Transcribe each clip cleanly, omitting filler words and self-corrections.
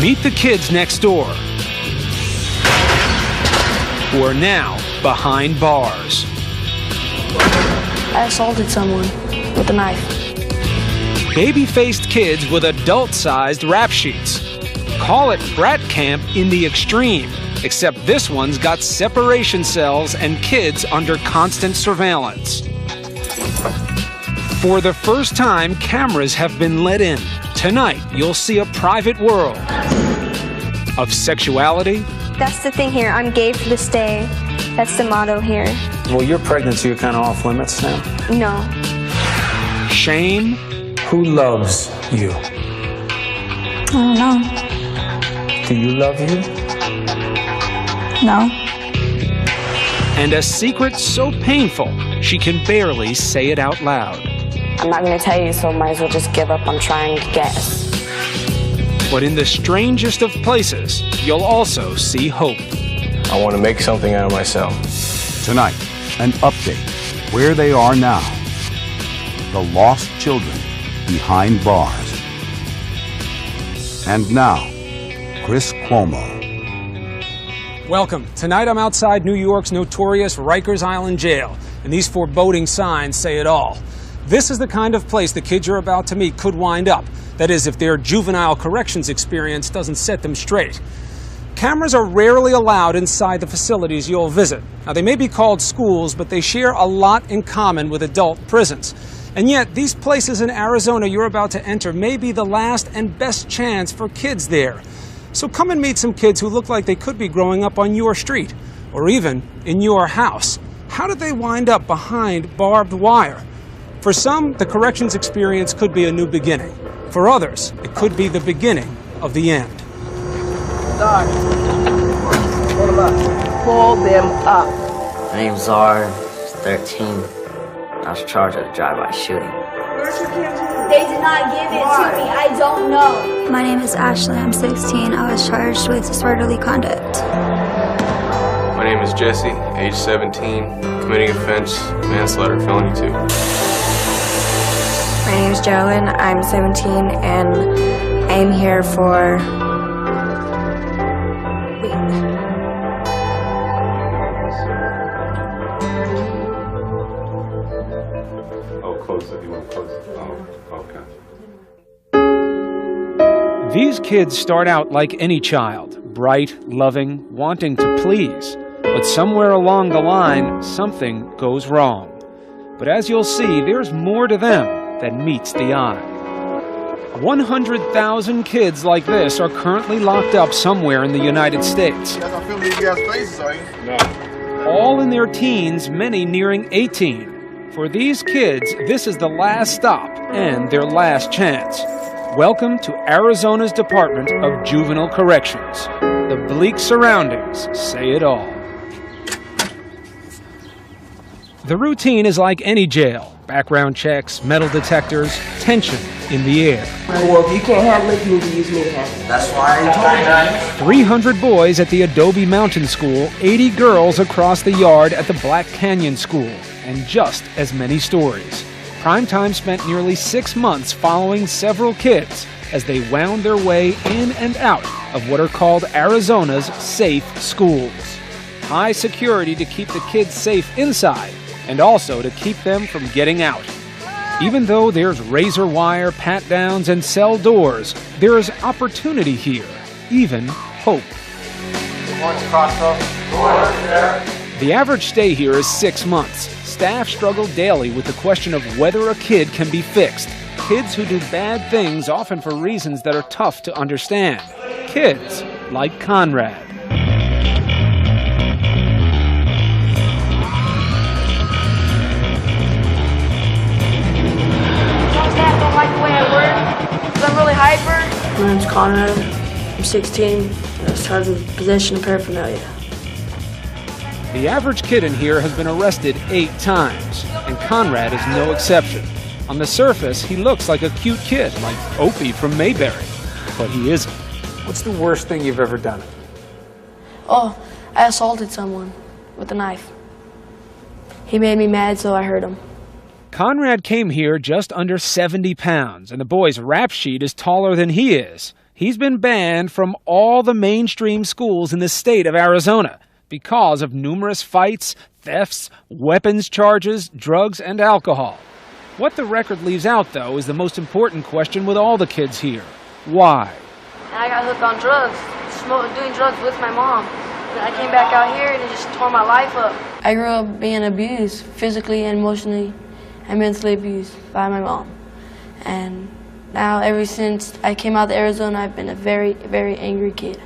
Meet the kids next door, who are now behind bars. I assaulted someone with a knife. Baby-faced kids with adult-sized rap sheets. Call it brat camp in the extreme, except this one's got separation cells and kids under constant surveillance. For the first time, cameras have been let in. Tonight, you'll see a private world of sexuality. That's the thing here. I'm gay for this day. That's the motto here. Well, your pregnancy are kind of off limits now. No. Shame. Who loves you? I don't know. Do you love you? No. And a secret so painful, she can barely say it out loud. I'm not going to tell you, so might as well just give up on trying to guess. But in the strangest of places, you'll also see hope. I want to make something out of myself. Tonight, an update where they are now. The lost children behind bars. And now, Chris Cuomo. Welcome. Tonight I'm outside New York's notorious Rikers Island jail, and these foreboding signs say it all. This is the kind of place the kids you're about to meet could wind up. That is, if their juvenile corrections experience doesn't set them straight. Cameras are rarely allowed inside the facilities you'll visit. Now, they may be called schools, but they share a lot in common with adult prisons. And yet, these places in Arizona you're about to enter may be the last and best chance for kids there. So come and meet some kids who look like they could be growing up on your street, or even in your house. How did they wind up behind barbed wire? For some, the corrections experience could be a new beginning. For others, it could be the beginning of the end. Pull them up. My name's Zara, 13. I was charged with a drive-by shooting. They did not give it to me. I don't know. My name is Ashley. I'm 16. I was charged with disorderly conduct. My name is Jesse, age 17, committing offense, manslaughter, felony 2. My name is Joan. I'm 17, and I am here for... These kids start out like any child, bright, loving, wanting to please. But somewhere along the line, something goes wrong. But as you'll see, there's more to them than meets the eye. 100,000 kids like this are currently locked up somewhere in the United States. You're not filming these guys' faces, are you? No. All in their teens, many nearing 18. For these kids, this is the last stop and their last chance. Welcome to Arizona's Department of Juvenile Corrections. The bleak surroundings say it all. The routine is like any jail. Background checks, metal detectors, tension in the air. Well, if you can't handle it, you need to use me to handle it. That's why I told you. 300 boys at the Adobe Mountain School, 80 girls across the yard at the Black Canyon School, and just as many stories. Primetime spent nearly 6 months following several kids as they wound their way in and out of what are called Arizona's safe schools. High security to keep the kids safe inside and also to keep them from getting out. Even though there's razor wire, pat-downs, and cell doors, there is opportunity here, even hope. The average stay here is 6 months. Staff struggle daily with the question of whether a kid can be fixed. Kids who do bad things often for reasons that are tough to understand. Kids like Conrad. Don't like the way I work, 'cause I'm really hyper. My name's Conrad. I'm 16. I was charged with possession of paraphernalia. The average kid in here has been arrested 8 times, and Conrad is no exception. On the surface, he looks like a cute kid, like Opie from Mayberry, but he isn't. What's the worst thing you've ever done? Oh, I assaulted someone with a knife. He made me mad, so I hurt him. Conrad came here just under 70 pounds, and the boy's rap sheet is taller than he is. He's been banned from all the mainstream schools in the state of Arizona because of numerous fights, thefts, weapons charges, drugs, and alcohol. What the record leaves out, though, is the most important question with all the kids here. Why? I got hooked on drugs, doing drugs with my mom. And I came back out here and it just tore my life up. I grew up being abused, physically and emotionally and mentally abused by my mom. And now, ever since I came out to Arizona, I've been a very, very angry kid.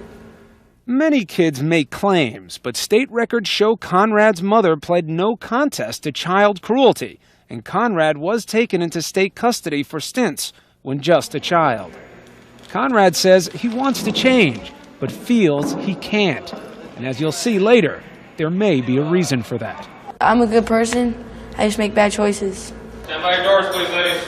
Many kids make claims, but state records show Conrad's mother pled no contest to child cruelty, and Conrad was taken into state custody for stints when just a child. Conrad says he wants to change, but feels he can't. And as you'll see later, there may be a reason for that. I'm a good person. I just make bad choices. Stand by your doors, please, ladies.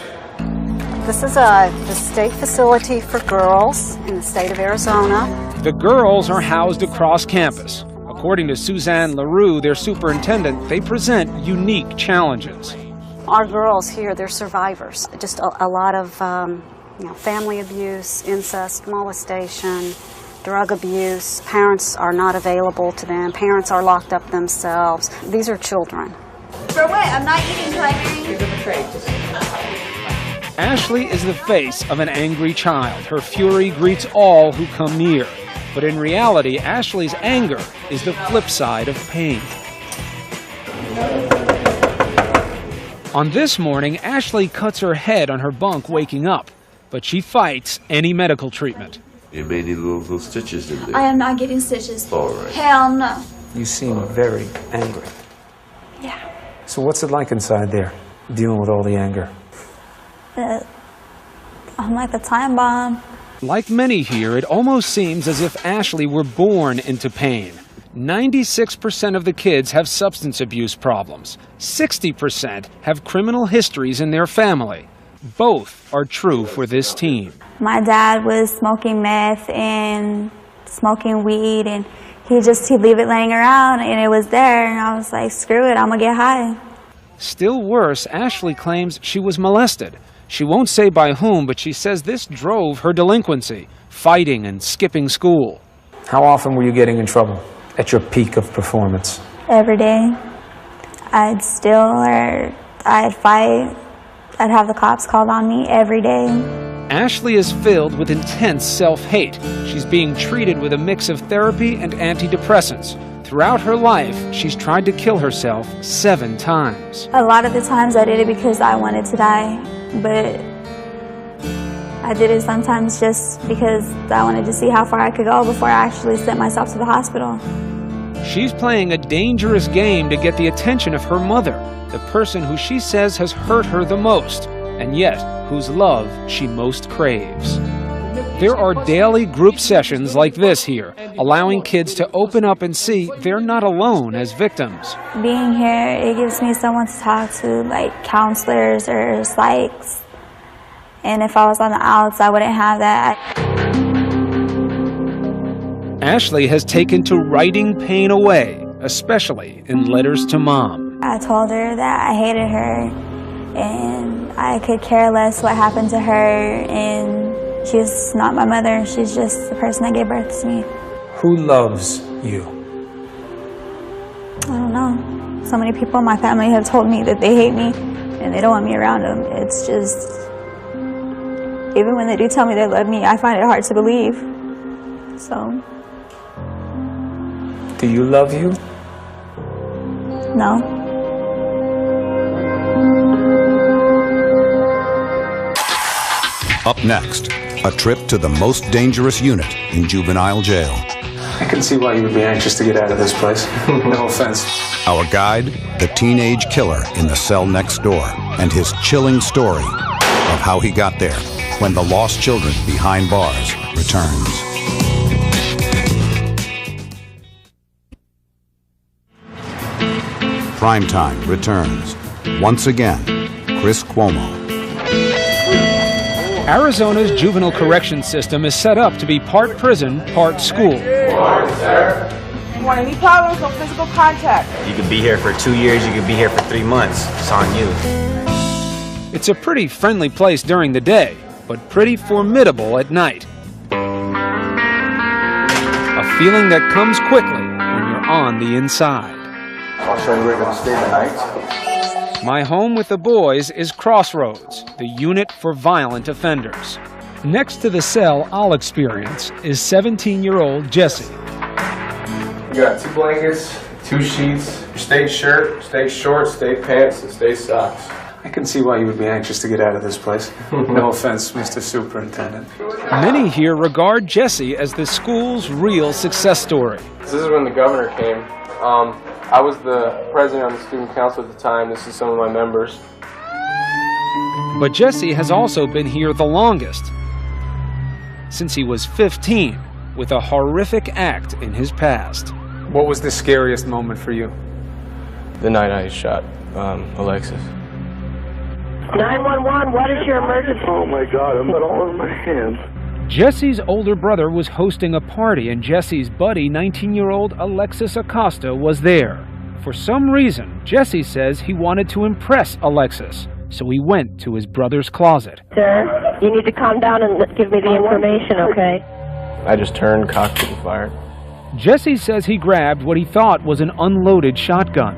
This is the state facility for girls in the state of Arizona. The girls are housed across campus. According to Suzanne LaRue, their superintendent, they present unique challenges. Our girls here, they're survivors. Just a lot of family abuse, incest, molestation, drug abuse. Parents are not available to them. Parents are locked up themselves. These are children. For what? I'm not eating primary. Ashley is the face of an angry child. Her fury greets all who come near. But in reality, Ashley's anger is the flip side of pain. On this morning, Ashley cuts her head on her bunk waking up, but she fights any medical treatment. You may need little stitches in there. I am not getting stitches. All right. Hell no. You seem very angry. Yeah. So what's it like inside there, dealing with all the anger? I'm like a time bomb. Like many here, it almost seems as if Ashley were born into pain. 96% of the kids have substance abuse problems. 60% have criminal histories in their family. Both are true for this teen. My dad was smoking meth and smoking weed, and he'd leave it laying around, and it was there, and I was like, screw it, I'm gonna get high. Still worse, Ashley claims she was molested. She won't say by whom, but she says this drove her delinquency, fighting and skipping school. How often were you getting in trouble at your peak of performance? Every day. I'd steal or I'd fight. I'd have the cops called on me every day. Ashley is filled with intense self-hate. She's being treated with a mix of therapy and antidepressants. Throughout her life, she's tried to kill herself 7 times. A lot of the times I did it because I wanted to die, but I did it sometimes just because I wanted to see how far I could go before I actually sent myself to the hospital. She's playing a dangerous game to get the attention of her mother, the person who she says has hurt her the most, and yet whose love she most craves. There are daily group sessions like this here, allowing kids to open up and see they're not alone as victims. Being here, it gives me someone to talk to, like counselors or psychs. And if I was on the outs, I wouldn't have that. Ashley has taken to writing pain away, especially in letters to Mom. I told her that I hated her and I could care less what happened to her, and she's not my mother, she's just the person that gave birth to me. Who loves you? I don't know. So many people in my family have told me that they hate me and they don't want me around them. It's just, even when they do tell me they love me, I find it hard to believe. So. Do you love you? No. Up next, a trip to the most dangerous unit in juvenile jail. I can see why you would be anxious to get out of this place. No offense. Our guide, the teenage killer in the cell next door, and his chilling story of how he got there when the lost children behind bars returns. Primetime returns. Once again, Chris Cuomo. Arizona's juvenile correction system is set up to be part prison, part school. You want any problems, no physical contact. You could be here for 2 years, you could be here for 3 months. It's on you. It's a pretty friendly place during the day, but pretty formidable at night. A feeling that comes quickly when you're on the inside. I'll show you where we're going to stay tonight. My home with the boys is Crossroads, the unit for violent offenders. Next to the cell I'll experience is 17-year-old Jesse. You got 2 blankets, 2 sheets, your state shirt, state shorts, state pants, and state socks. I can see why you would be anxious to get out of this place. No offense, Mr. Superintendent. Many here regard Jesse as the school's real success story. This is when the governor came. I was the president of the student council at the time. This is some of my members. But Jesse has also been here the longest, since he was 15, with a horrific act in his past. What was the scariest moment for you? The night I shot Alexis. 911, what is your emergency? Oh my God, I've got all over my hands. Jesse's older brother was hosting a party, and Jesse's buddy, 19-year-old Alexis Acosta, was there. For some reason, Jesse says he wanted to impress Alexis, so he went to his brother's closet. Sir, you need to calm down and give me the information, okay? I just turned, cocked it, and fired. Jesse says he grabbed what he thought was an unloaded shotgun.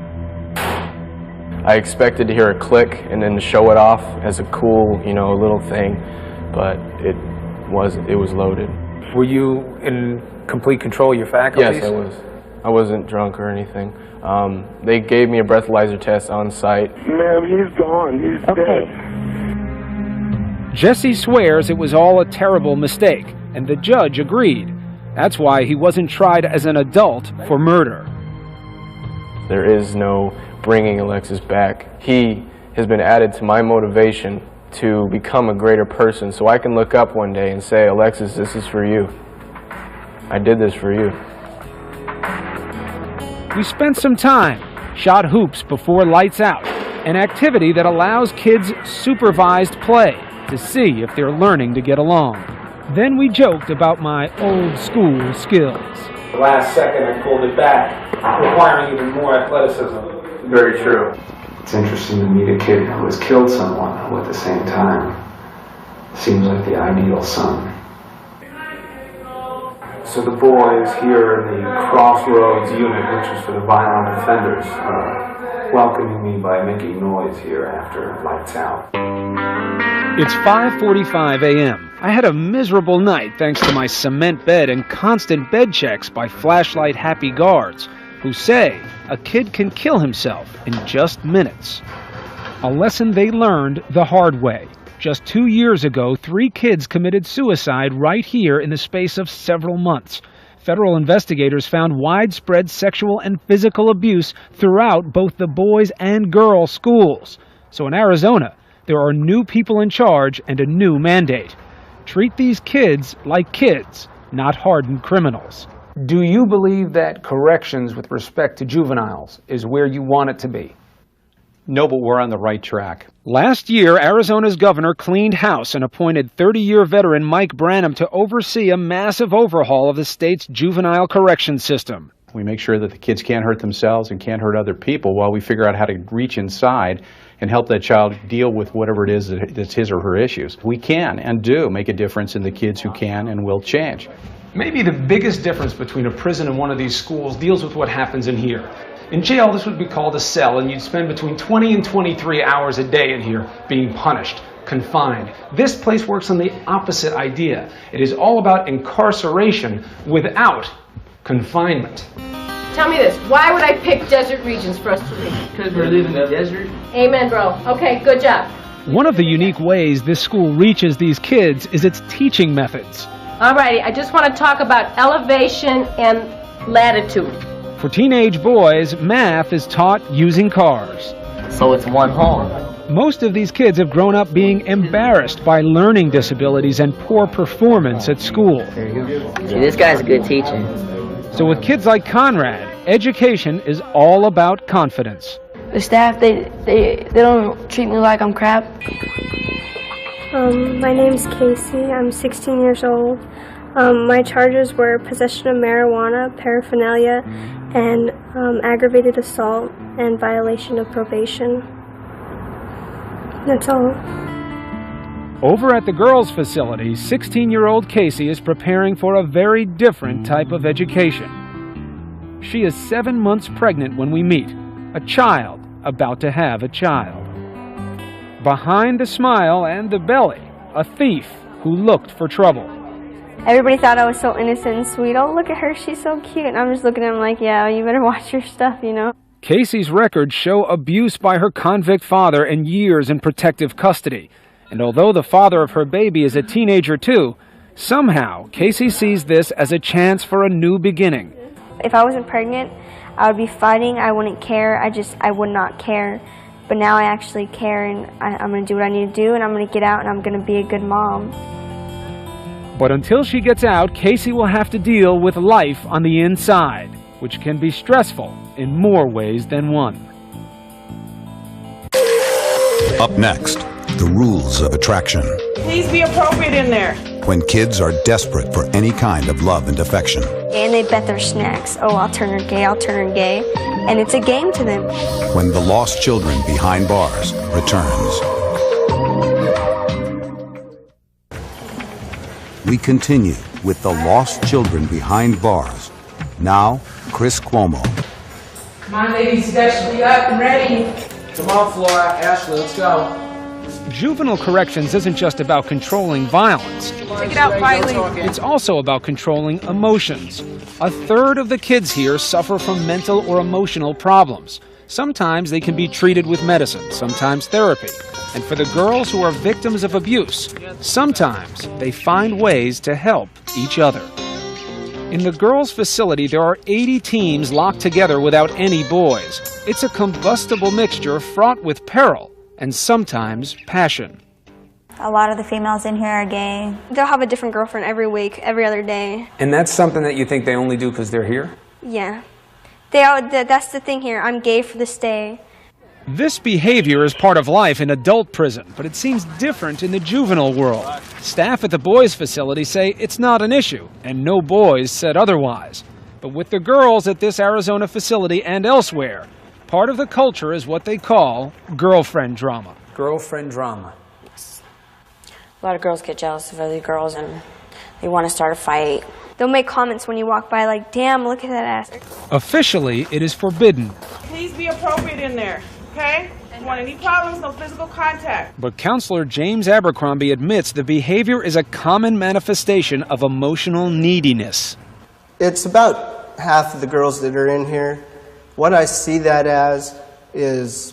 I expected to hear a click and then to show it off as a cool, little thing, but it was loaded. Were you in complete control of your faculties? Yes, I was. I wasn't drunk or anything. They gave me a breathalyzer test on site. Ma'am, he's gone. He's dead. Jesse swears it was all a terrible mistake, and the judge agreed. That's why he wasn't tried as an adult for murder. There is no bringing Alexis back. He has been added to my motivation to become a greater person, so I can look up one day and say, Alexis, this is for you. I did this for you. We spent some time, shot hoops before lights out, an activity that allows kids supervised play to see if they're learning to get along. Then we joked about my old school skills. The last second I pulled it back, requiring even more athleticism. Very true. It's interesting to meet a kid who has killed someone who at the same time seems like the ideal son. So the boys here in the Crossroads unit, which is for the violent offenders, are welcoming me by making noise here after lights out. It's 5:45 a.m. I had a miserable night thanks to my cement bed and constant bed checks by flashlight happy guards who say a kid can kill himself in just minutes. A lesson they learned the hard way. Just 2 years ago, 3 kids committed suicide right here in the space of several months. Federal investigators found widespread sexual and physical abuse throughout both the boys' and girls' schools. So in Arizona, there are new people in charge and a new mandate. Treat these kids like kids, not hardened criminals. Do you believe that corrections with respect to juveniles is where you want it to be? No, but we're on the right track. Last year, Arizona's governor cleaned house and appointed 30-year veteran Mike Branham to oversee a massive overhaul of the state's juvenile correction system. We make sure that the kids can't hurt themselves and can't hurt other people while we figure out how to reach inside and help that child deal with whatever it is that's his or her issues. We can and do make a difference in the kids who can and will change. Maybe the biggest difference between a prison and one of these schools deals with what happens in here. In jail, this would be called a cell, and you'd spend between 20 and 23 hours a day in here being punished, confined. This place works on the opposite idea. It is all about incarceration without confinement. Tell me this, why would I pick desert regions for us to live? Because we're living in the desert. Amen, bro. Okay, good job. One of the unique ways this school reaches these kids is its teaching methods. Alrighty, I just want to talk about elevation and latitude. For teenage boys, math is taught using cars. So it's one home. Most of these kids have grown up being embarrassed by learning disabilities and poor performance at school. There you go. See, this guy's a good teacher. So with kids like Conrad, education is all about confidence. The staff, they don't treat me like I'm crap. My name's Casey. I'm 16 years old. My charges were possession of marijuana, paraphernalia, and aggravated assault and violation of probation. That's all. Over at the girls' facility, 16-year-old Casey is preparing for a very different type of education. She is 7 months pregnant when we meet, a child about to have a child. Behind the smile and the belly, a thief who looked for trouble. Everybody thought I was so innocent and sweet. Oh, look at her, she's so cute. And I'm just looking at them like, yeah, you better watch your stuff, you know. Casey's records show abuse by her convict father and years in protective custody. And although the father of her baby is a teenager too, somehow Casey sees this as a chance for a new beginning. If I wasn't pregnant, I would be fighting. I wouldn't care. I would not care. But now I actually care, and I'm going to do what I need to do, and I'm going to get out, and I'm going to be a good mom. But until she gets out, Casey will have to deal with life on the inside, which can be stressful in more ways than one. Up next, the rules of attraction. Please be appropriate in there. When kids are desperate for any kind of love and affection. And they bet their snacks. Oh, I'll turn her gay, I'll turn her gay. And it's a game to them. When the lost children behind bars returns. We continue with the lost children behind bars. Now, Chris Cuomo. Come on, ladies, that should be up and ready. Come on, Flora. Ashley, let's go. Juvenile corrections isn't just about controlling violence. Take it out quietly. It's also about controlling emotions. A third of the kids here suffer from mental or emotional problems. Sometimes they can be treated with medicine, sometimes therapy. And for the girls who are victims of abuse, sometimes they find ways to help each other. In the girls' facility, there are 80 teams locked together without any boys. It's a combustible mixture fraught with peril and sometimes passion. A lot of the females in here are gay. They'll have a different girlfriend every week, every other day. And that's something that you think they only do because they're here? Yeah. That's the thing here. I'm gay for this day. This behavior is part of life in adult prison, but it seems different in the juvenile world. Staff at the boys' facility say it's not an issue, and no boys said otherwise. But with the girls at this Arizona facility and elsewhere, part of the culture is what they call girlfriend drama. Girlfriend drama. Yes. A lot of girls get jealous of other girls and they want to start a fight. They'll make comments when you walk by like, damn, look at that ass. Officially, it is forbidden. Please be appropriate in there, okay? If you want any problems, no physical contact. But Counselor James Abercrombie admits the behavior is a common manifestation of emotional neediness. It's about half of the girls that are in here. What I see that as is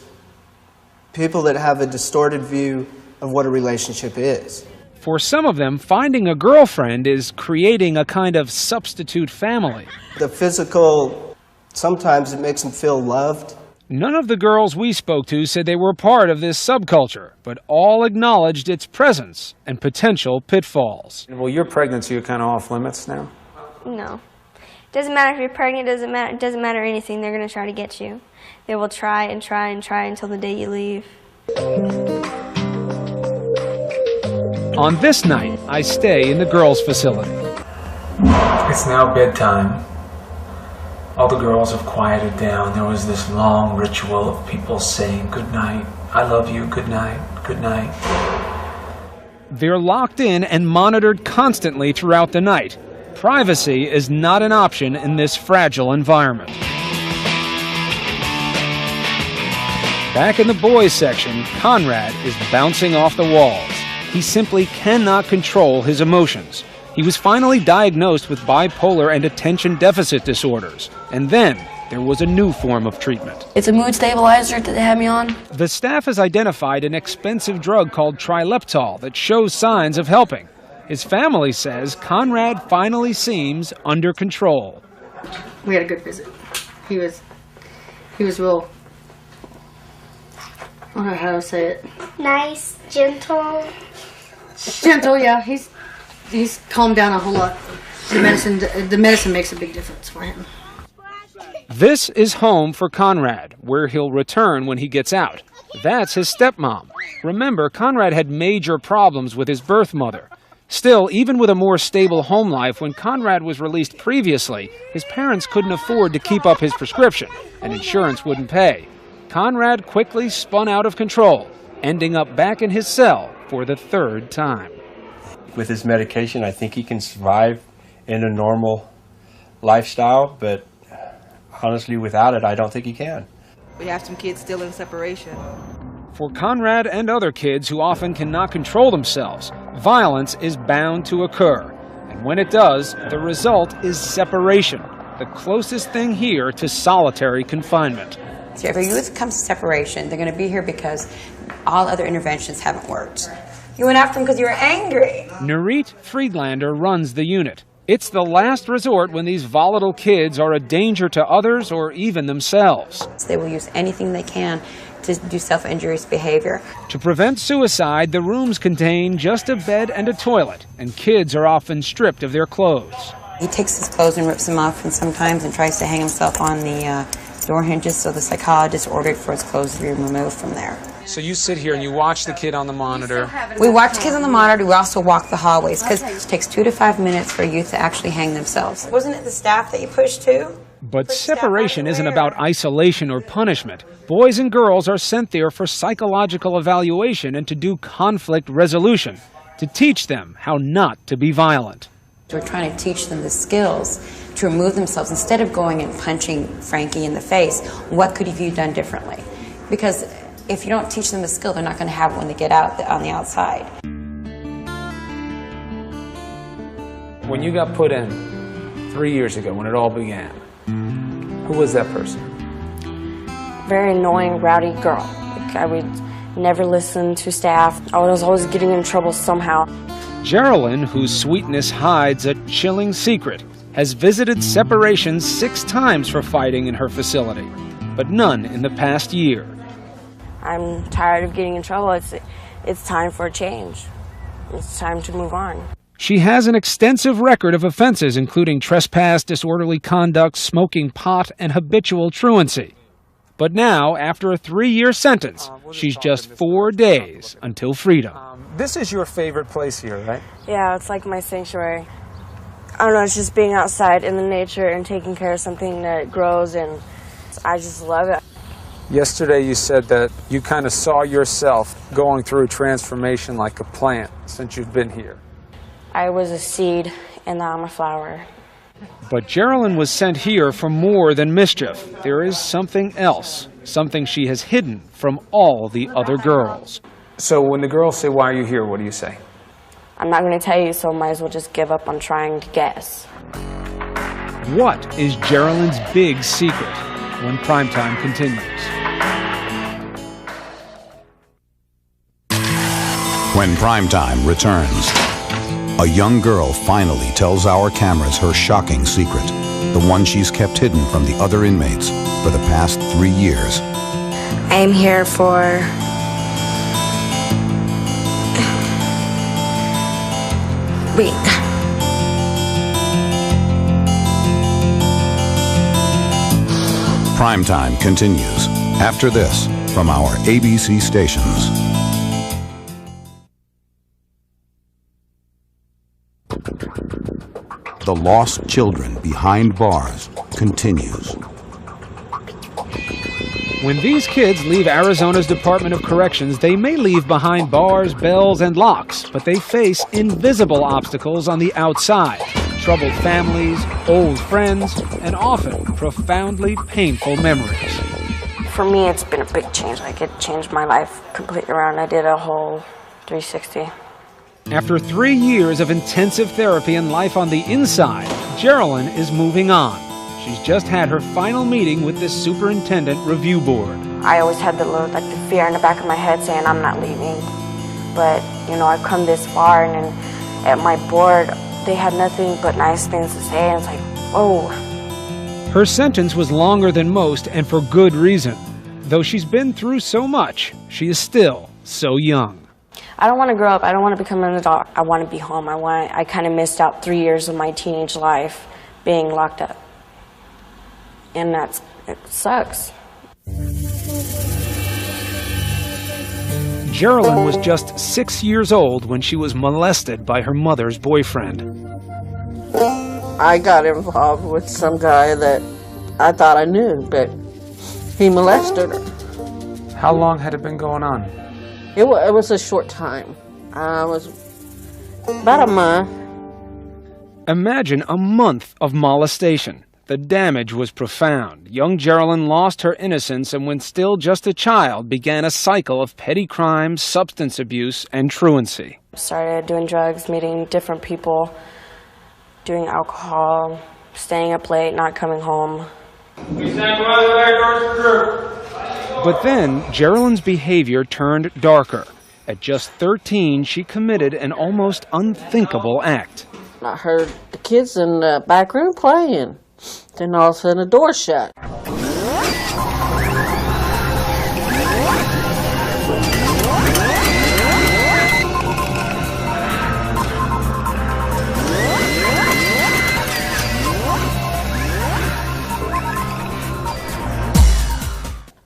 people that have a distorted view of what a relationship is. For some of them, finding a girlfriend is creating a kind of substitute family. The physical, sometimes it makes them feel loved. None of the girls we spoke to said they were part of this subculture, but all acknowledged its presence and potential pitfalls. Well, you're pregnant, so you're kind of off limits now? No. Doesn't matter if you're pregnant, it doesn't matter anything, they're going to try to get you. They will try and try and try until the day you leave. On this night, I stay in the girls' facility. It's now bedtime. All the girls have quieted down. There was this long ritual of people saying good night, I love you, good night, good night. They're locked in and monitored constantly throughout the night. Privacy is not an option in this fragile environment. Back in the boys section, Conrad is bouncing off the walls. He simply cannot control his emotions. He was finally diagnosed with bipolar and attention deficit disorders. And then there was a new form of treatment. It's a mood stabilizer that they had me on. The staff has identified an expensive drug called trileptal that shows signs of helping. His family says Conrad finally seems under control. We had a good visit. He was real, I don't know how to say it. Nice, gentle. Gentle, yeah. He's calmed down a whole lot. The medicine makes a big difference for him. This is home for Conrad, where he'll return when he gets out. That's his stepmom. Remember, Conrad had major problems with his birth mother. Still, even with a more stable home life, when Conrad was released previously, his parents couldn't afford to keep up his prescription, and insurance wouldn't pay. Conrad quickly spun out of control, ending up back in his cell for the third time. With his medication, I think he can survive in a normal lifestyle, but honestly, without it, I don't think he can. We have some kids still in separation. For Conrad and other kids who often cannot control themselves, violence is bound to occur. And when it does, the result is separation, the closest thing here to solitary confinement. So if a youth comes to separation, they're going to be here because all other interventions haven't worked. You went after them because you were angry. Nurit Friedlander runs the unit. It's the last resort when these volatile kids are a danger to others or even themselves. They will use anything they can to do self-injurious behavior. To prevent suicide, the rooms contain just a bed and a toilet, and kids are often stripped of their clothes. He takes his clothes and rips them off, and sometimes tries to hang himself on the door hinges, so the psychologist ordered for his clothes to be removed from there. So you sit here and you watch the kid on the monitor. We watch the kids on the monitor. We also walk the hallways because it takes 2 to 5 minutes for a youth to actually hang themselves. Wasn't it the staff that you pushed too? But separation isn't about isolation or punishment. Boys and girls are sent there for psychological evaluation and to do conflict resolution, to teach them how not to be violent. We're trying to teach them the skills to remove themselves. Instead of going and punching Frankie in the face, what could have you done differently? Because if you don't teach them the skill, they're not going to have it when they get out on the outside. When you got put in 3 years ago, when it all began, who was that person? Very annoying, rowdy girl. I would never listen to staff. I was always getting in trouble somehow. Geraldine, whose sweetness hides a chilling secret, has visited separation 6 times for fighting in her facility, but none in the past year. I'm tired of getting in trouble. It's time for a change. It's time to move on. She has an extensive record of offenses, including trespass, disorderly conduct, smoking pot, and habitual truancy. But now, after a 3-year sentence, she's just 4 days until freedom. This is your favorite place here, right? Yeah, it's like my sanctuary. I don't know, it's just being outside in the nature and taking care of something that grows, and I just love it. Yesterday you said that you kind of saw yourself going through transformation like a plant since you've been here. I was a seed, and now I'm a flower. But Geraldine was sent here for more than mischief. There is something else, something she has hidden from all the other girls. So when the girls say, "Why are you here?" what do you say? I'm not going to tell you, so might as well just give up on trying to guess. What is Geraldine's big secret? When Primetime continues. When Primetime returns, a young girl finally tells our cameras her shocking secret, the one she's kept hidden from the other inmates for the past 3 years. I am here for... Wait. Primetime continues after this from our ABC stations. The Lost Children Behind Bars continues. When these kids leave Arizona's Department of Corrections, they may leave behind bars, bells, and locks, but they face invisible obstacles on the outside. Troubled families, old friends, and often profoundly painful memories. For me, it's been a big change. Like, it changed my life completely around. I did a whole 360. After 3 years of intensive therapy and life on the inside, Geraldine is moving on. She's just had her final meeting with the Superintendent Review Board. I always had the fear in the back of my head saying I'm not leaving. But, you know, I've come this far, and then at my board, they had nothing but nice things to say, and it's like, oh. Her sentence was longer than most, and for good reason. Though she's been through so much, she is still so young. I don't want to grow up. I don't want to become an adult. I want to be home. I kind of missed out 3 years of my teenage life being locked up And it sucks. Geraldine was just 6 years old when she was molested by her mother's boyfriend. I got involved with some guy that I thought I knew, but he molested her. How long had it been going on? It was a short time. It was about a month. Imagine a month of molestation. The damage was profound. Young Geraldine lost her innocence and when still just a child began a cycle of petty crimes, substance abuse, and truancy. Started doing drugs, meeting different people, doing alcohol, staying up late, not coming home. But then, Geraldine's behavior turned darker. At just 13, she committed an almost unthinkable act. I heard the kids in the back room playing. Then all of a sudden the door shut.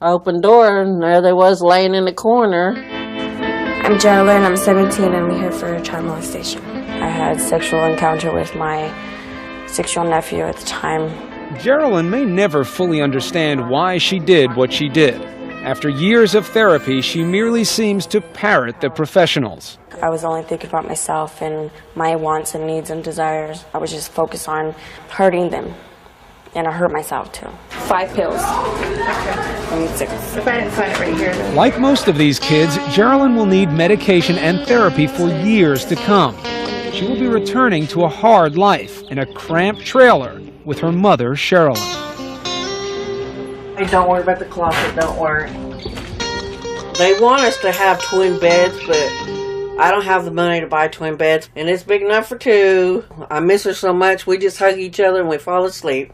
I opened the door and there they was laying in the corner. I'm Geraldine, I'm 17 and I'm here for child molestation. I had a sexual encounter with my 6-year-old nephew at the time. Geraldine may never fully understand why she did what she did. After years of therapy, she merely seems to parrot the professionals. I was only thinking about myself and my wants and needs and desires. I was just focused on hurting them. And I hurt myself too. 5 pills. I need 6. If I didn't sign it right here, then... Like most of these kids, Geraldine will need medication and therapy for years to come. She will be returning to a hard life in a cramped trailer with her mother, Sherilyn. Hey, don't worry about the closet, don't worry. They want us to have twin beds, but I don't have the money to buy twin beds, and it's big enough for 2. I miss her so much, we just hug each other and we fall asleep.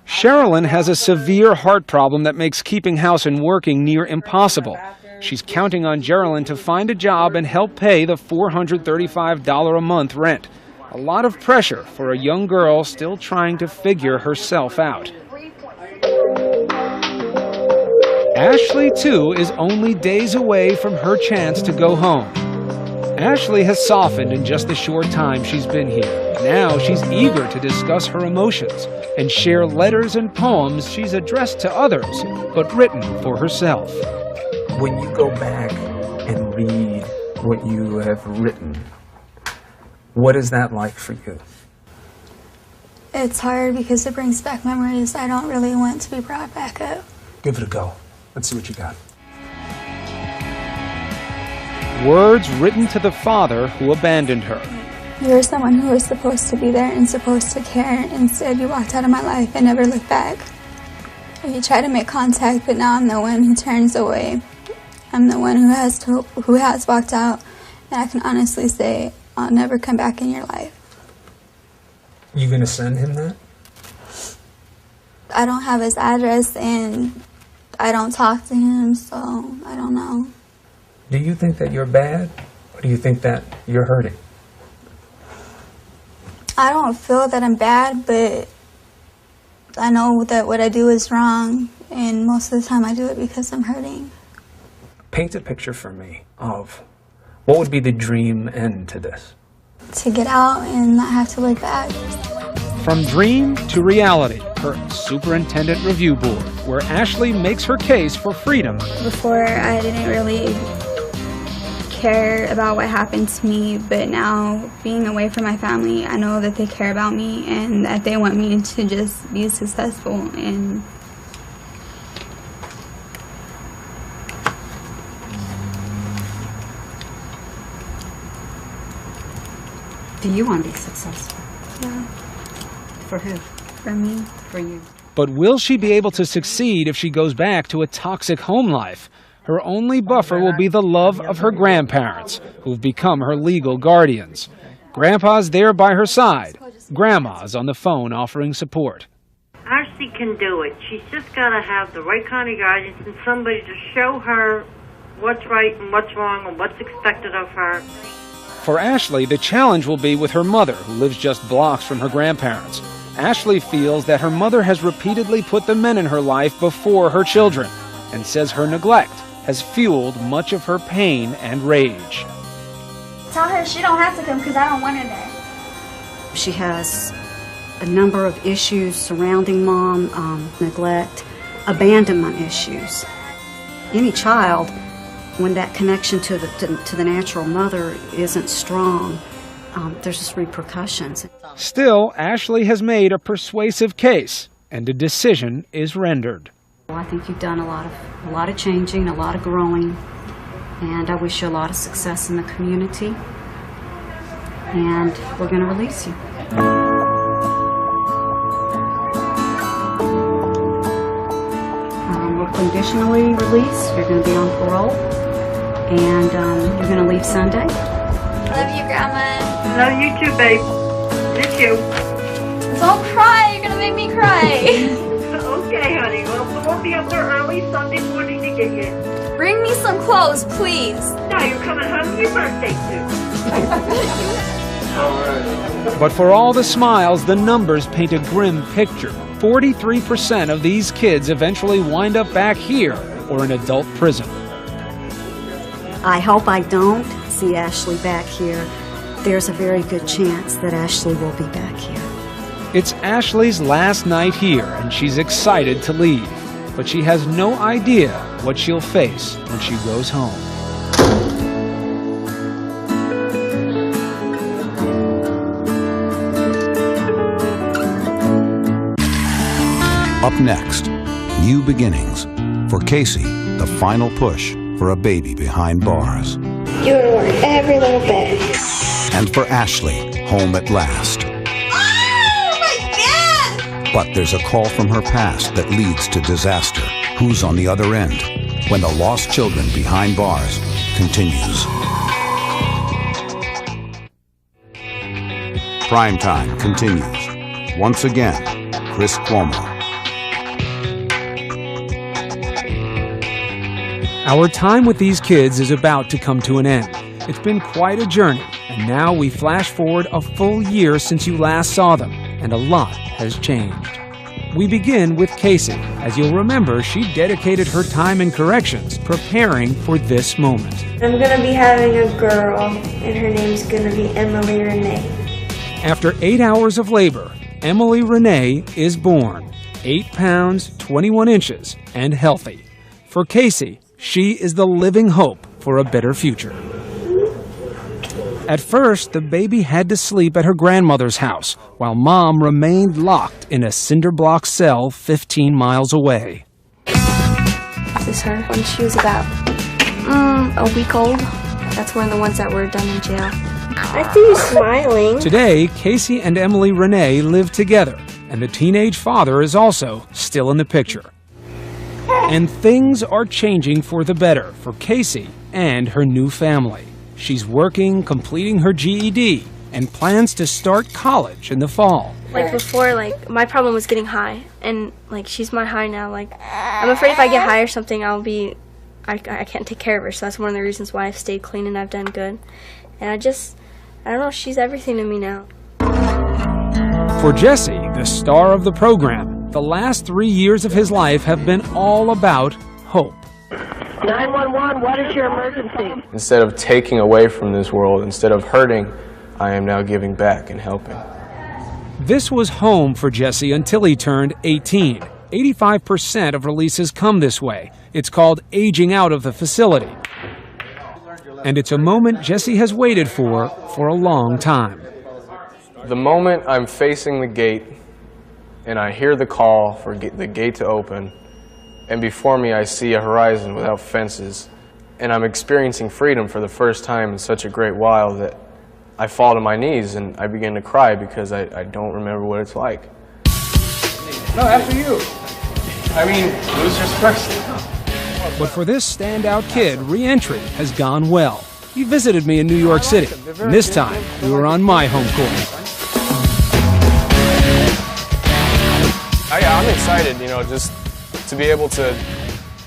Sherilyn has a severe heart problem that makes keeping house and working near impossible. She's counting on Geraldine to find a job and help pay the $435 a month rent. A lot of pressure for a young girl still trying to figure herself out. Ashley, too, is only days away from her chance to go home. Ashley has softened in just the short time she's been here. Now she's eager to discuss her emotions and share letters and poems she's addressed to others, but written for herself. When you go back and read what you have written, what is that like for you? It's hard because it brings back memories I don't really want to be brought back up. Give it a go. Let's see what you got. Words written to the father who abandoned her. You were someone who was supposed to be there and supposed to care. Instead, you walked out of my life and never looked back. You tried to make contact, but now I'm the one who turns away. I'm the one who has walked out, and I can honestly say I'll never come back in your life. You gonna send him that? I don't have his address, and I don't talk to him, so I don't know. Do you think that you're bad, or do you think that you're hurting? I don't feel that I'm bad, but I know that what I do is wrong, and most of the time I do it because I'm hurting. Paint a picture for me of what would be the dream end to this. To get out and not have to look back. From dream to reality, her superintendent review board, where Ashley makes her case for freedom. Before, I didn't really care about what happened to me, but now, being away from my family, I know that they care about me and that they want me to just be successful. And do you want to be successful? Yeah. For who? For me. For you. But will she be able to succeed if she goes back to a toxic home life? Her only buffer will be the love of her grandparents, who've become her legal guardians. Grandpa's there by her side. Grandma's on the phone offering support. Ashley can do it. She's just got to have the right kind of guidance and somebody to show her what's right and what's wrong and what's expected of her. For Ashley, the challenge will be with her mother, who lives just blocks from her grandparents. Ashley feels that her mother has repeatedly put the men in her life before her children, and says her neglect has fueled much of her pain and rage. Tell her she don't have to come because I don't want her there. She has a number of issues surrounding mom, neglect, abandonment issues. Any child, when that connection to the natural mother isn't strong, there's just repercussions. Still, Ashley has made a persuasive case, and a decision is rendered. I think you've done a lot of changing, a lot of growing, and I wish you a lot of success in the community. And we're going to release you. We're conditionally released. You're going to be on parole, and you're going to leave Sunday. Love you, Grandma. Love you too, babe. Miss you. Don't cry. You're gonna make me cry. Okay, honey. Well, we'll be up there early Sunday morning to get you. Bring me some clothes, please. No, you're coming home for your birthday too. But for all the smiles, the numbers paint a grim picture. 43% of these kids eventually wind up back here or in adult prison. I hope I don't see Ashley back here. There's a very good chance that Ashley will be back here. It's Ashley's last night here, and she's excited to leave. But she has no idea what she'll face when she goes home. Up next, new beginnings. For Casey, the final push for a baby behind bars. You would work every little bit. And for Ashley, home at last. Oh my God! But there's a call from her past that leads to disaster. Who's on the other end? When the lost children behind bars continues. Primetime continues. Once again, Chris Cuomo. Our time with these kids is about to come to an end. It's been quite a journey, and now we flash forward a full year since you last saw them, and a lot has changed. We begin with Casey. As you'll remember, she dedicated her time in corrections preparing for this moment. I'm going to be having a girl, and her name's going to be Emily Renee. After 8 hours of labor, Emily Renee is born, 8 pounds, 21 inches, and healthy. For Casey, she is the living hope for a better future. At first, the baby had to sleep at her grandmother's house, while Mom remained locked in a cinder block cell 15 miles away. This is her when she was about a week old. That's one of the ones that were done in jail. I see you smiling. Today, Casey and Emily Renee live together, and the teenage father is also still in the picture. And things are changing for the better for Casey and her new family. She's working, completing her GED, and plans to start college in the fall. Like before, my problem was getting high, and she's my high now. I'm afraid if I get high or something, I can't take care of her. So that's one of the reasons why I've stayed clean and I've done good. And I don't know, she's everything to me now. For Jesse, the star of the program, the last 3 years of his life have been all about hope. 911, what is your emergency? Instead of taking away from this world, instead of hurting, I am now giving back and helping. This was home for Jesse until he turned 18. 85% of releases come this way. It's called aging out of the facility. And it's a moment Jesse has waited for a long time. The moment I'm facing the gate and I hear the call for the gate to open, and before me I see a horizon without fences, and I'm experiencing freedom for the first time in such a great while that I fall to my knees and I begin to cry because I don't remember what it's like. No, after you. I mean, losers first. But for this standout kid, re-entry has gone well. He visited me in New York City, and this time we were on my home court. I'm excited, just to be able to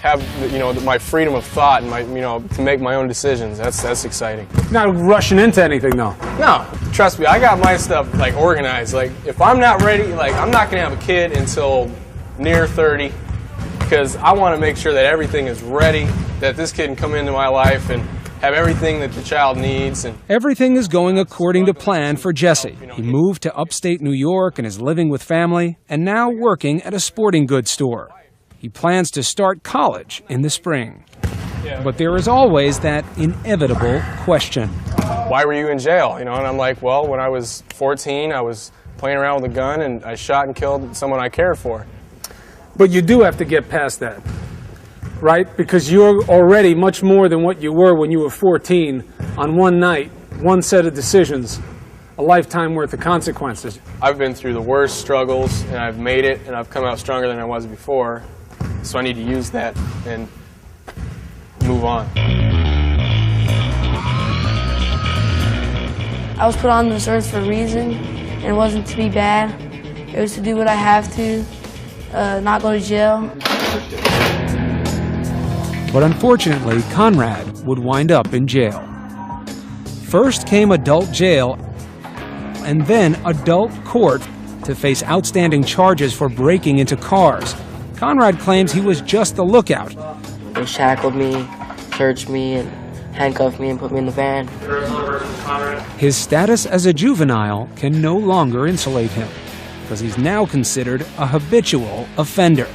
have, you know, my freedom of thought and my, you know, to make my own decisions. That's exciting. Not rushing into anything, though. No, trust me, I got my stuff like organized. Like if I'm not ready, like I'm not gonna have a kid until near 30, because I want to make sure that everything is ready, that this kid can come into my life and have everything that the child needs. And everything is going according to plan for Jesse. He moved to upstate New York and is living with family and now working at a sporting goods store. He plans to start college in the spring. But there is always that inevitable question. Why were you in jail? You know, and I'm like, well, when I was 14, I was playing around with a gun and I shot and killed someone I cared for. But you do have to get past that, right? Because you're already much more than what you were when you were 14 on one night, one set of decisions, a lifetime worth of consequences. I've been through the worst struggles and I've made it and I've come out stronger than I was before. So I need to use that and move on. I was put on this earth for a reason, and it wasn't to be bad. It was to do what I have to, not go to jail. But unfortunately, Conrad would wind up in jail. First came adult jail, and then adult court to face outstanding charges for breaking into cars. Conrad claims he was just the lookout. They shackled me, searched me, and handcuffed me and put me in the van. His status as a juvenile can no longer insulate him, because he's now considered a habitual offender.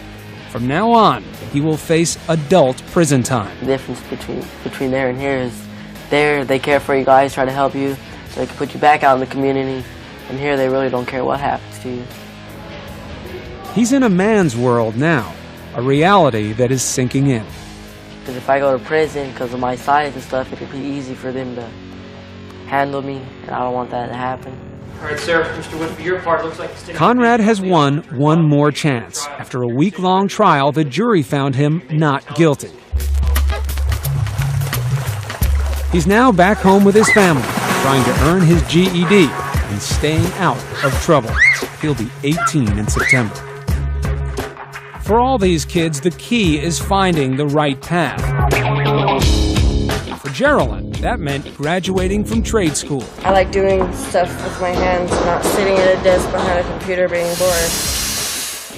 From now on, he will face adult prison time. The difference between there and here is there they care for you guys, try to help you, so they can put you back out in the community, and here they really don't care what happens to you. He's in a man's world now, a reality that is sinking in. Because if I go to prison because of my size and stuff, it'll be easy for them to handle me, and I don't want that to happen. All right, sir. Mr. Wood, for your part, looks like it's taking... Conrad has won one more chance. After a week-long trial, the jury found him not guilty. He's now back home with his family, trying to earn his GED and staying out of trouble. He'll be 18 in September. For all these kids, the key is finding the right path. For Geraldine, that meant graduating from trade school. I like doing stuff with my hands, not sitting at a desk behind a computer being bored.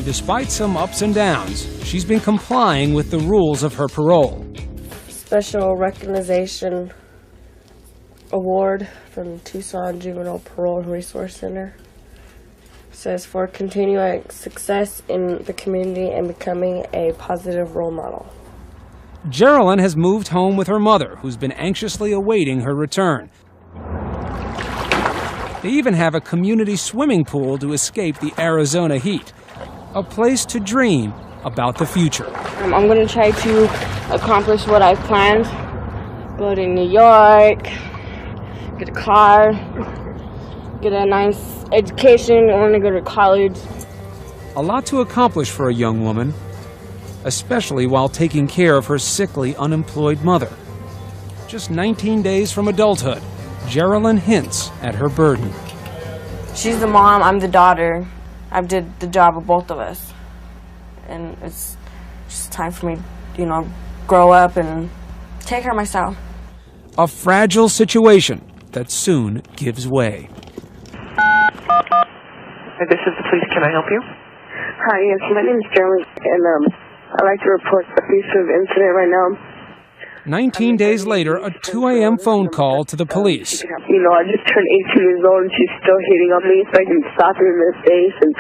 Despite some ups and downs, she's been complying with the rules of her parole. Special Recognition Award from Tucson Juvenile Parole and Resource Center. Says for continuing success in the community and becoming a positive role model. Geraldine has moved home with her mother, who's been anxiously awaiting her return. They even have a community swimming pool to escape the Arizona heat. A place to dream about the future. I'm going to try to accomplish what I've planned. Go to New York, get a car, get a nice education. I want to go to college. A lot to accomplish for a young woman, especially while taking care of her sickly, unemployed mother. Just 19 days from adulthood, Geraldine hints at her burden. She's the mom, I'm the daughter. I did the job of both of us. And it's just time for me, you know, grow up and take care of myself. A fragile situation that soon gives way. This is the police. Can I help you? Hi, yes, my name is Jeremy, and I'd like to report a abusive incident right now. 19 days later, a 2 a.m. phone call to the police. You know, I just turned 18 years old, and she's still hitting on me, so I can slap her in the face and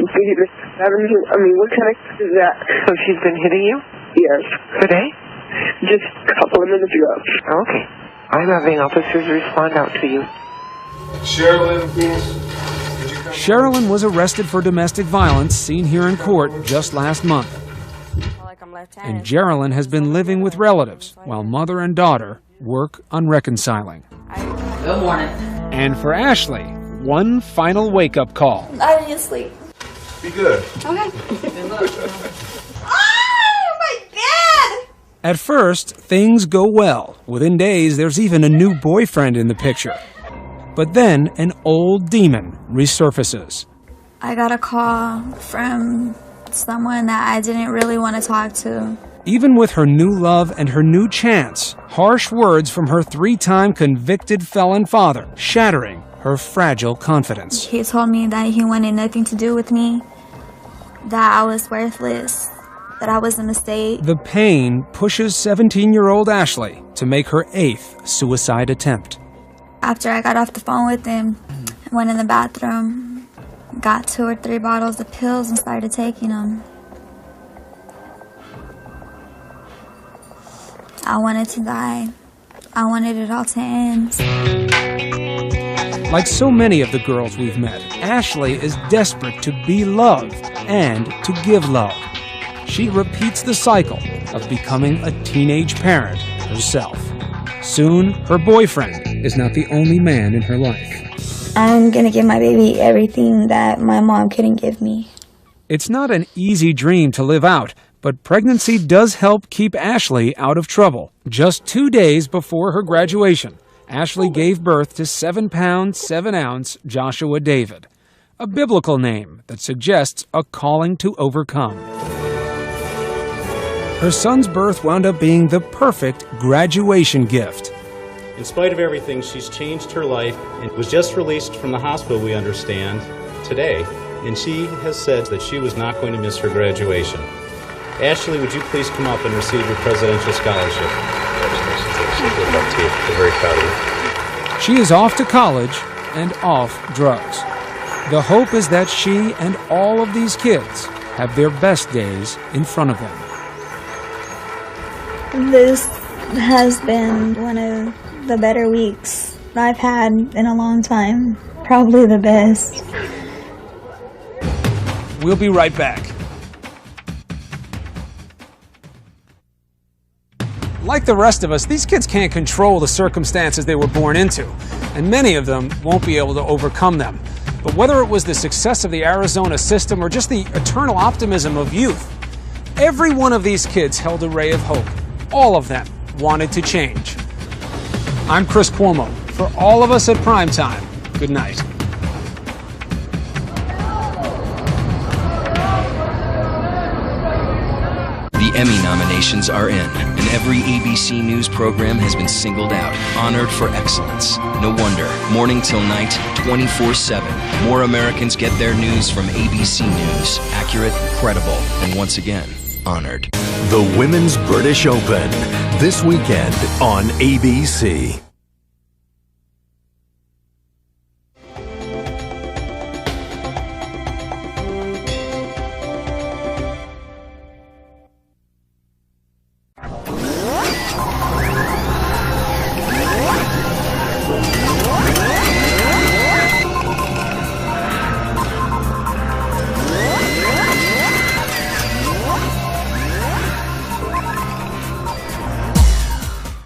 beat her out of me. I mean, what kind of is that? So she's been hitting you? Yes. Today? Just a couple of minutes ago. Okay. I'm having officers respond out to you. Sherilyn, please. Sherilyn was arrested for domestic violence seen here in court just last month. And Geraldine has been living with relatives while mother and daughter work on reconciling. Good morning. And for Ashley, one final wake-up call. I need to sleep. Be good. Okay. Oh my God! At first, things go well. Within days, there's even a new boyfriend in the picture. But then, an old demon resurfaces. I got a call from someone that I didn't really want to talk to. Even with her new love and her new chance, harsh words from her 3-time convicted felon father, shattering her fragile confidence. He told me that he wanted nothing to do with me, that I was worthless, that I was a mistake. The pain pushes 17-year-old Ashley to make her 8th suicide attempt. After I got off the phone with him, I went in the bathroom, got 2 or 3 bottles of pills and started taking them. I wanted to die. I wanted it all to end. Like so many of the girls we've met, Ashley is desperate to be loved and to give love. She repeats the cycle of becoming a teenage parent herself. Soon, her boyfriend is not the only man in her life. I'm gonna give my baby everything that my mom couldn't give me. It's not an easy dream to live out, but pregnancy does help keep Ashley out of trouble. Just 2 days before her graduation, Ashley gave birth to 7-pound, 7-ounce Joshua David, a biblical name that suggests a calling to overcome. Her son's birth wound up being the perfect graduation gift. In spite of everything, she's changed her life and was just released from the hospital, we understand, today. And she has said that she was not going to miss her graduation. Ashley, would you please come up and receive your presidential scholarship? We're very proud of you. She is off to college and off drugs. The hope is that she and all of these kids have their best days in front of them. This has been one of the better weeks I've had in a long time. Probably the best. We'll be right back. Like the rest of us, these kids can't control the circumstances they were born into, and many of them won't be able to overcome them. But whether it was the success of the Arizona system or just the eternal optimism of youth, every one of these kids held a ray of hope. All of them wanted to change. I'm Chris Cuomo. For all of us at Primetime, good night. The Emmy nominations are in, and every ABC News program has been singled out, honored for excellence. No wonder, morning till night, 24/7, more Americans get their news from ABC News. Accurate, credible, and once again, honored. The Women's British Open, this weekend on ABC.